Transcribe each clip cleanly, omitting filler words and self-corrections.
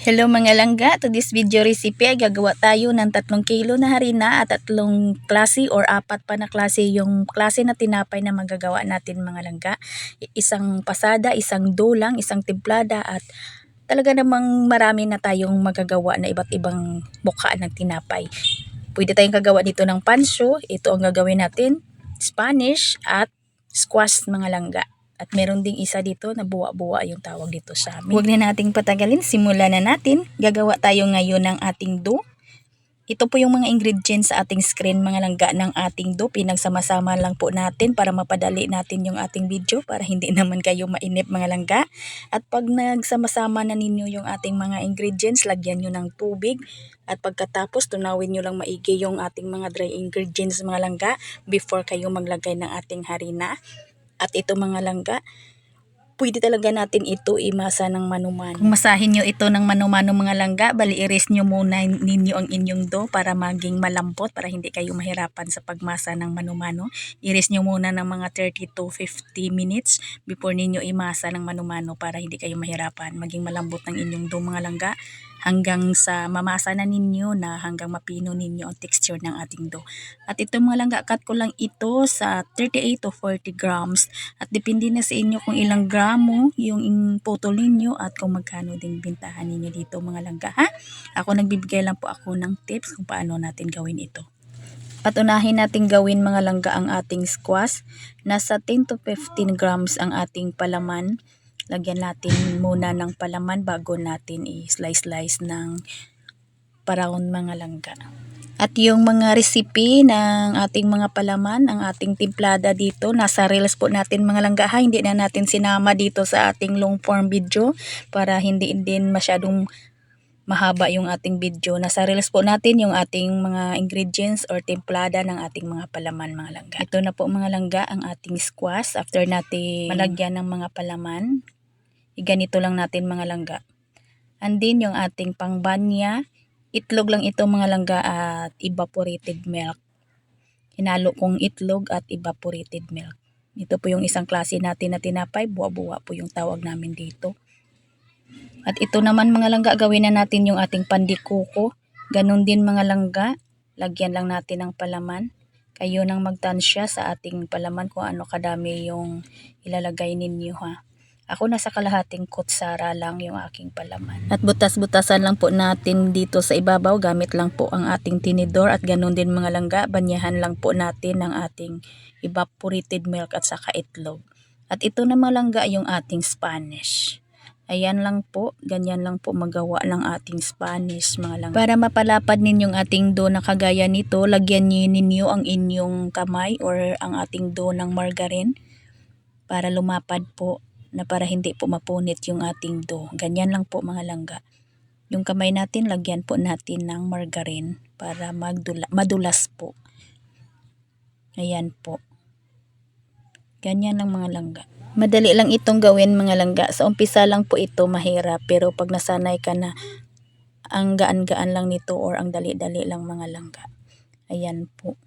Hello mga langga, to this video recipe ay gagawa tayo ng 3 kilo na harina at 3 klase or 4 pa na klase yung klase na tinapay na magagawa natin mga langga. Isang pasada, isang dulang, isang timplada at talaga namang marami na tayong magagawa na iba't ibang mukha ng tinapay. Pwede tayong kagawa dito ng pansyo, ito ang gagawin natin, Spanish at squash mga langga. At meron ding isa dito na buwa-buwa yung tawag dito sa amin. Huwag na nating patagalin, simulan na natin. Gagawa tayo ngayon ng ating dough. Ito po yung mga ingredients sa ating screen mga langga ng ating dough. Pinagsama-sama lang po natin para mapadali natin yung ating video para hindi naman kayo mainip mga langga. At pag nagsama-sama na ninyo yung ating mga ingredients, lagyan nyo ng tubig. At pagkatapos, tunawin nyo lang maigi yung ating mga dry ingredients mga langga before kayo maglagay ng ating harina. At ito mga langga, pwede talaga natin ito imasa ng mano-mano. Kung masahin nyo ito ng mano-mano mga langga, bali i-rest nyo muna ninyo ang inyong dough para maging malambot, para hindi kayo mahirapan sa pagmasa ng mano-mano. I-rest nyo muna ng mga 30 to 50 minutes before ninyo imasa ng mano-mano para hindi kayo mahirapan. Maging malambot ng inyong dough mga langga hanggang sa mamasa na ninyo na hanggang mapino ninyo ang texture ng ating dough. At ito mga langga, cut ko lang ito sa 38 to 40 grams at depende na sa inyo kung ilang gramo yung putol ninyo at kung magkano din bintahan ninyo dito mga langga ha. Ako nagbibigay lang po ako ng tips kung paano natin gawin ito. At unahin natin gawin mga langga ang ating squash. Nasa 10 to 15 grams ang ating palaman. Lagyan natin muna ng palaman bago natin i-slice ng pa-round mga langga. At yung mga recipe ng ating mga palaman, ang ating timplada dito, nasa reels po natin mga langga ha. Hindi na natin sinama dito sa ating long form video para hindi din masyadong mahaba yung ating video. Nasa reels po natin yung ating mga ingredients or timplada ng ating mga palaman mga langga. Ito na po mga langga ang ating squash. After natin malagyan ng mga palaman, ganito lang natin mga langga. And then yung ating pangbanya, itlog lang ito mga langga at evaporated milk. Hinalo kong itlog at evaporated milk. Ito po yung isang klase natin na tinapay, buwa-buwa po yung tawag namin dito. At ito naman mga langga, gawin na natin yung ating pandikuko. Ganon din mga langga, lagyan lang natin ng palaman. Kayo nang magtansya sa ating palaman kung ano kadami yung ilalagay ninyo ha. Ako nasa kalahating kutsara lang yung aking palaman. At butas-butasan lang po natin dito sa ibabaw. Gamit lang po ang ating tinidor at ganun din mga langga. Banyahan lang po natin ang ating evaporated milk at saka itlog. At ito na mga langga yung ating Spanish. Ayan lang po, ganyan lang po magawa ng ating Spanish mga langga. Para mapalapad ninyong ating dough na kagaya nito, lagyan ninyo ang inyong kamay or ang ating dough ng margarine para lumapad po, na para hindi po mapunit yung ating dough. Ganyan lang po mga langga. Yung kamay natin, lagyan po natin ng margarine para madulas po. Ayan po. Ganyan lang mga langga. Madali lang itong gawin mga langga. Sa umpisa lang po ito mahirap, pero pag nasanay ka na, ang gaan-gaan lang nito or ang dali-dali lang mga langga. Ayan po.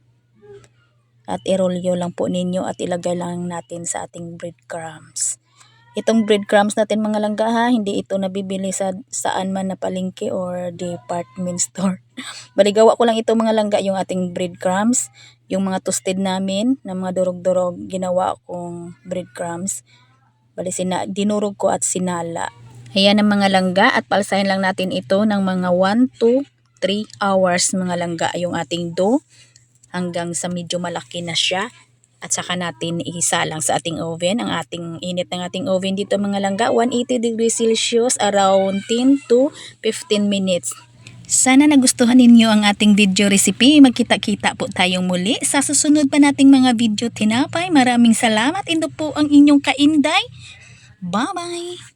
At irolyo lang po ninyo at ilagay lang natin sa ating breadcrumbs. Itong breadcrumbs natin mga langga ha, hindi ito nabibili sa saan man na palengke or department store. Baligawa ko lang ito mga langga, yung ating breadcrumbs, yung mga toasted namin na mga durog-durog, ginawa kong breadcrumbs. Bali dinurog ko at sinala. Ayan ang mga langga at palsahin lang natin ito ng mga 1 to 3 hours mga langga yung ating dough hanggang sa medyo malaki na siya. At saka natin isalang sa ating oven. Ang ating init ng ating oven dito mga langga, 180 degrees Celsius, around 10 to 15 minutes. Sana nagustuhan ninyo ang ating video recipe. Magkita-kita po tayong muli sa susunod pa nating mga video tinapay. Maraming salamat. Ito po ang inyong Kainday. Bye-bye!